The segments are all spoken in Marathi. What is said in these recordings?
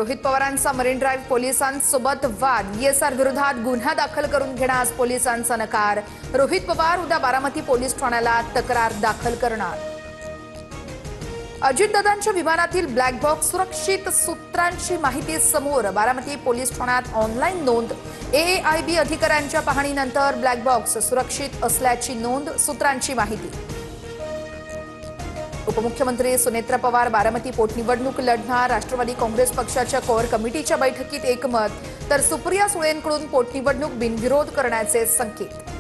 रोहित पवारांचा मरीन ड्राईव्ह पोलिसांसोबत वाद, ईएसआर विरोधात गुन्हा दाखल करून घेण्यास पोलिसांचा नकार। रोहित पवार उद्या बारामती पोलीस ठाण्याला तक्रार दाखल करणार। अजितदादांच्या विमानातील ब्लॅक बॉक्स सुरक्षित सूत्रांची माहिती समोर, बारामती पोलीस ठाण्यात ऑनलाईन नोंद। एएआयबी अधिकाऱ्यांच्या पाहणीनंतर ब्लॅक बॉक्स सुरक्षित असल्याची नोंद, सूत्रांची माहिती। उपमुख्यमंत्री सुनेत्रा पवार बारामती पोटनिवडणूक लढणार। राष्ट्रवादी काँग्रेस पक्षाच्या कोर कमिटीच्या बैठकीत एकमत, तर सुप्रिया सुळेंकडून पोटनिवडणूक बिनविरोध करण्याचे संकेत।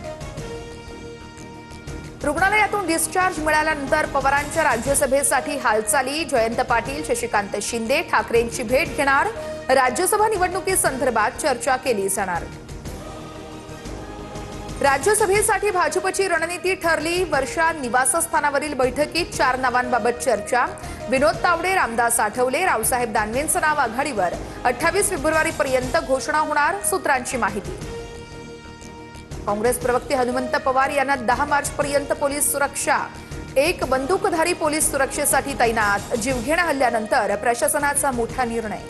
रुग्णालयातून डिस्चार्ज मिळाल्यानंतर पवारांच्या राज्यसभेसाठी हालचाली। जयंत पाटील, शशिकांत शिंदे ठाकरेंची भेट घेणार। राज्यसभा निवडणुकीसंदर्भात चर्चा केली जाणार। राज्यसभेसाठी भाजपची रणनीती ठरली। वर्षा निवासस्थानावरील बैठकीत 4 नावांबाबत चर्चा। विनोद तावडे, रामदास आठवले, रावसाहेब दानवेंचं नाव आघाडीवर। 28 फेब्रुवारीपर्यंत घोषणा होणार, सूत्रांची माहिती। काँग्रेस प्रवक्ते हनुमंत पवार यांना 10 मार्चपर्यंत पोलीस सुरक्षा। एक बंदूकधारी पोलीस सुरक्षेसाठी तैनात। जीवघेण्या हल्ल्यानंतर प्रशासनाचा मोठा निर्णय।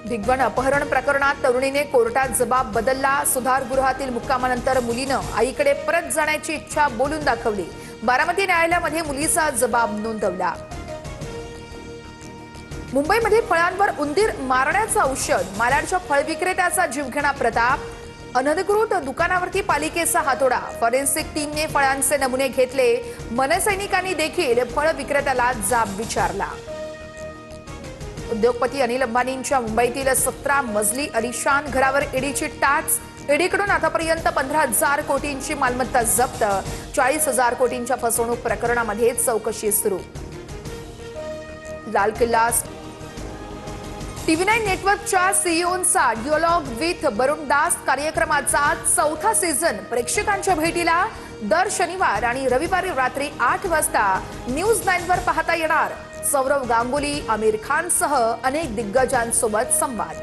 भिगवण अपहरण प्रकरणात तरुणीने कोर्टात जबाब बदलला। सुधारगृहातील मुक्कामानंतर मुलीनं आईकडे परत जाण्याची इच्छा बोलून दाखवली। बारामती न्यायालयामध्ये मुलीचा जबाब नोंदवला। मुंबईमध्ये फळांवर उंदीर मारण्याचं औषध, मालाडच्या फळ विक्रेत्याचा जीवघेणा प्रताप। अनधिकृत दुकानावरती पालिकेचा हातोडा। फॉरेन्सिक टीमने फळांचे नमुने घेतले। मनसैनिकांनी देखील फळ विक्रेत्याला जाब विचारला। उद्योगपती अनिल अंबानींच्या मुंबईतील 17 मजली अलिशान घरावर ईडीची टाच। ईडीकडून आतापर्यंत 15,000 कोटींची मालमत्ता जप्त। 40,000 कोटींच्या फसवणूक प्रकरणामध्ये चौकशी सुरू। लाल किल्ला TV9 नेटवर्कच्या सीईओंचा डिओलॉग विथ वरुण दास कार्यक्रमाचा 4था सीझन प्रेक्षकांच्या भेटीला। दर शनिवार आणि रविवारी रात्री 8 वाजता न्यूज 9 वर पाहता येणार। सौरव गांगुली, आमिर खानसह अनेक दिग्गजांसोबत संवाद।